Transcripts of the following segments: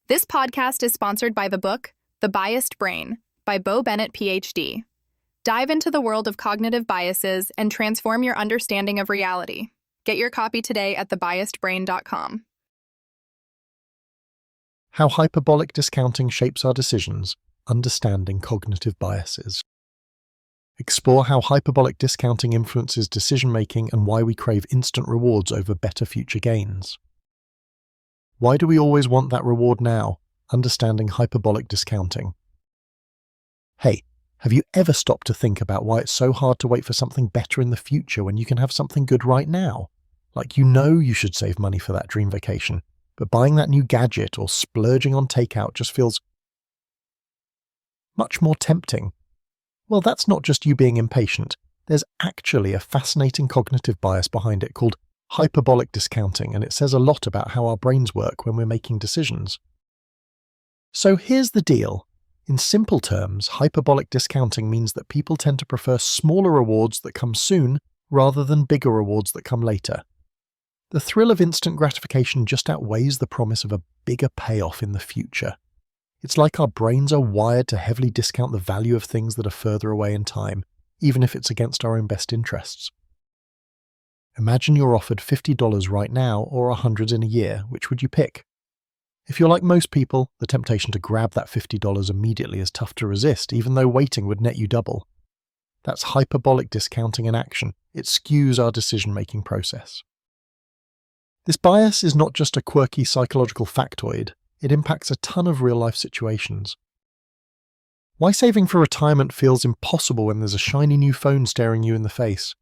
This podcast is sponsored by the book, The Biased Brain, by Bo Bennett, PhD. Dive into the world of cognitive biases and transform your understanding of reality. Get your copy today at thebiasedbrain.com. How hyperbolic discounting shapes our decisions, understanding cognitive biases. Explore how hyperbolic discounting influences decision-making and why we crave instant rewards over better future gains. Why do we always want that reward now? Understanding hyperbolic discounting. Hey, have you ever stopped to think about why it's so hard to wait for something better in the future when you can have something good right now? Like you should save money for that dream vacation, but buying that new gadget or splurging on takeout just feels much more tempting. Well, that's not just you being impatient. There's actually a fascinating cognitive bias behind it called hyperbolic discounting, and it says a lot about how our brains work when we're making decisions. So here's the deal. In simple terms, hyperbolic discounting means that people tend to prefer smaller rewards that come soon rather than bigger rewards that come later. The thrill of instant gratification just outweighs the promise of a bigger payoff in the future. It's like our brains are wired to heavily discount the value of things that are further away in time, even if it's against our own best interests. Imagine you're offered $50 right now or $100 in a year. Which would you pick? If you're like most people, the temptation to grab that $50 immediately is tough to resist, even though waiting would net you double. That's hyperbolic discounting in action. It skews our decision-making process. This bias is not just a quirky psychological factoid. It impacts a ton of real-life situations. Why saving for retirement feels impossible when there's a shiny new phone staring you in the face.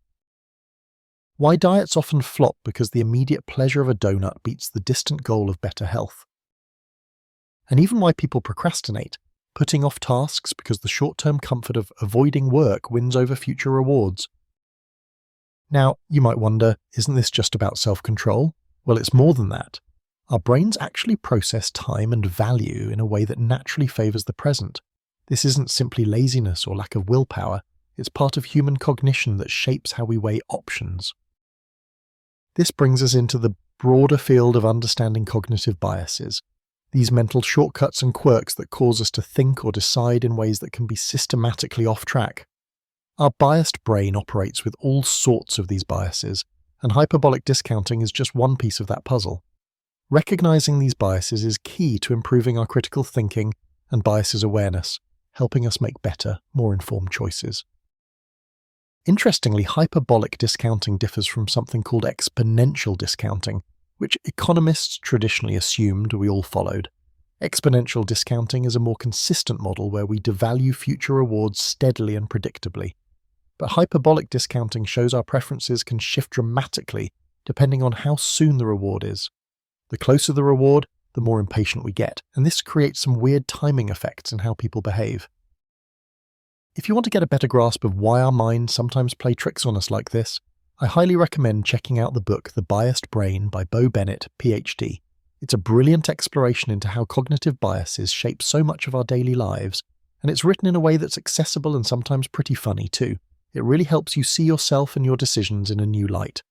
Why diets often flop because the immediate pleasure of a donut beats the distant goal of better health. And even why people procrastinate, putting off tasks because the short-term comfort of avoiding work wins over future rewards. Now, you might wonder, isn't this just about self-control? Well, it's more than that. Our brains actually process time and value in a way that naturally favors the present. This isn't simply laziness or lack of willpower. It's part of human cognition that shapes how we weigh options. This brings us into the broader field of understanding cognitive biases, these mental shortcuts and quirks that cause us to think or decide in ways that can be systematically off track. Our biased brain operates with all sorts of these biases, and hyperbolic discounting is just one piece of that puzzle. Recognizing these biases is key to improving our critical thinking and biases awareness, helping us make better, more informed choices. Interestingly, hyperbolic discounting differs from something called exponential discounting, which economists traditionally assumed we all followed. Exponential discounting is a more consistent model where we devalue future rewards steadily and predictably. But hyperbolic discounting shows our preferences can shift dramatically depending on how soon the reward is. The closer the reward, the more impatient we get, and this creates some weird timing effects in how people behave. If you want to get a better grasp of why our minds sometimes play tricks on us like this, I highly recommend checking out the book The Biased Brain by Bo Bennett, PhD. It's a brilliant exploration into how cognitive biases shape so much of our daily lives, and it's written in a way that's accessible and sometimes pretty funny too. It really helps you see yourself and your decisions in a new light.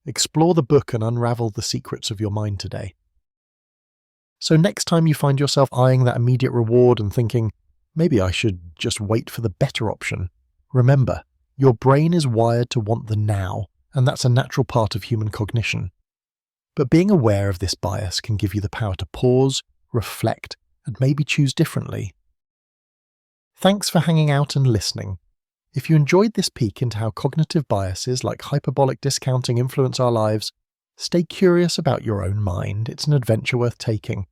Explore the book and unravel the secrets of your mind today. So next time you find yourself eyeing that immediate reward and thinking, maybe I should just wait for the better option, remember, your brain is wired to want the now, and that's a natural part of human cognition. But being aware of this bias can give you the power to pause, reflect, and maybe choose differently. Thanks for hanging out and listening. If you enjoyed this peek into how cognitive biases like hyperbolic discounting influence our lives, stay curious about your own mind. It's an adventure worth taking.